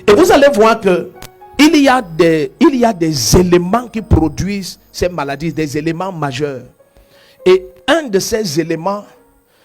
Et vous allez voir que il y a des éléments qui produisent ces maladies, des éléments majeurs. Et un de ces éléments,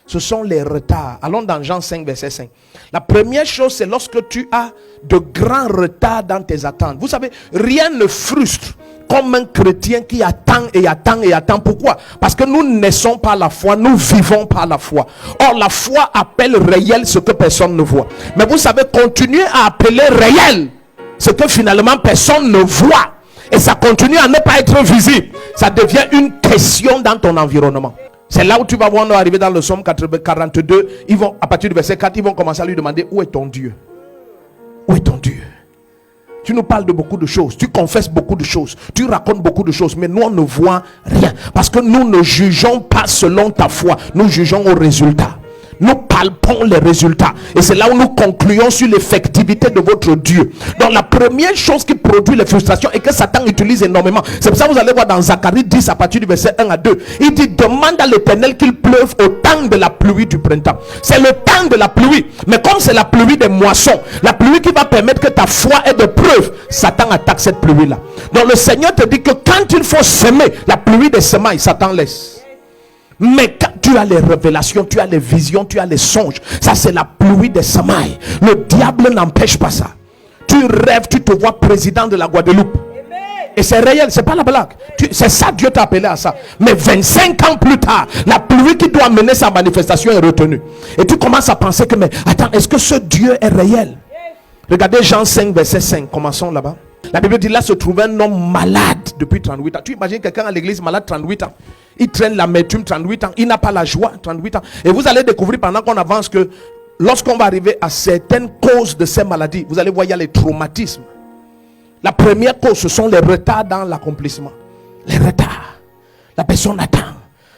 ce sont les retards. Allons dans Jean 5, verset 5. La première chose, c'est lorsque tu as de grands retards dans tes attentes. Vous savez, rien ne frustre comme un chrétien qui attend et attend et attend. Pourquoi? Parce que nous ne naissons pas la foi, nous vivons par la foi. Or, la foi appelle réel ce que personne ne voit. Mais vous savez, continuer à appeler réel ce que finalement personne ne voit, et ça continue à ne pas être visible, ça devient une question dans ton environnement. C'est là où tu vas voir, nous arriver dans le psaume 42, ils vont, à partir du verset 4, ils vont commencer à lui demander: où est ton Dieu? Où est ton Dieu? Tu nous parles de beaucoup de choses, tu confesses beaucoup de choses, tu racontes beaucoup de choses, mais nous on ne voit rien, parce que nous ne jugeons pas selon ta foi, nous jugeons au résultat. Nous palpons les résultats. Et c'est là où nous concluons sur l'effectivité de votre Dieu. Donc la première chose qui produit les frustrations et que Satan utilise énormément, c'est pour ça que vous allez voir dans Zacharie 10 à partir du verset 1 à 2. Il dit: demande à l'Éternel qu'il pleuve au temps de la pluie du printemps. C'est le temps de la pluie. Mais comme c'est la pluie des moissons, la pluie qui va permettre que ta foi ait de preuves, Satan attaque cette pluie-là. Donc le Seigneur te dit que quand il faut semer, la pluie des semailles, Satan laisse. Mais quand tu as les révélations, tu as les visions, tu as les songes, ça c'est la pluie des semailles. Le diable n'empêche pas ça. Tu rêves, tu te vois président de la Guadeloupe. Et c'est réel, c'est pas la blague. C'est ça, Dieu t'a appelé à ça. Mais 25 ans plus tard, la pluie qui doit mener sa manifestation est retenue. Et tu commences à penser que, mais attends, est-ce que ce Dieu est réel? Regardez Jean 5, verset 5. Commençons là-bas. La Bible dit: là se trouvait un homme malade depuis 38 ans. Tu imagines quelqu'un à l'église malade 38 ans. Il traîne l'amertume 38 ans. Il n'a pas la joie 38 ans. Et vous allez découvrir pendant qu'on avance que lorsqu'on va arriver à certaines causes de ces maladies, vous allez voir, il y a les traumatismes. La première cause, ce sont les retards dans l'accomplissement. Les retards. La personne attend.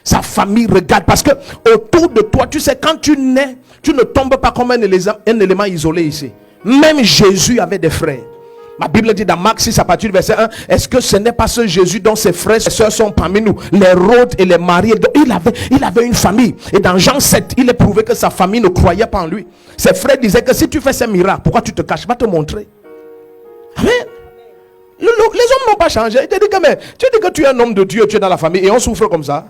Sa famille regarde. Parce que autour de toi, tu sais, quand tu nais, tu ne tombes pas comme un élément isolé ici. Même Jésus avait des frères. Ma Bible dit dans Marc 6 à partir du verset 1: est-ce que ce n'est pas ce Jésus dont ses frères et sœurs sont parmi nous, les Rhodes et les Marie? Il avait une famille. Et dans Jean 7, il est prouvé que sa famille ne croyait pas en lui. Ses frères disaient que si tu fais ces miracles, pourquoi tu te caches? Je vais te montrer. Amen. Les hommes n'ont pas changé. Tu dis que tu es un homme de Dieu, tu es dans la famille et on souffre comme ça.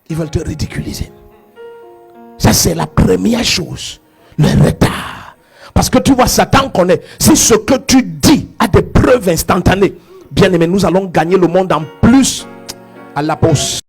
Ils veulent te ridiculiser. Ça c'est la première chose. Le retard. Parce que tu vois, Satan connaît. Si ce que tu dis a des preuves instantanées, bien aimé, nous allons gagner le monde en plus à la pause.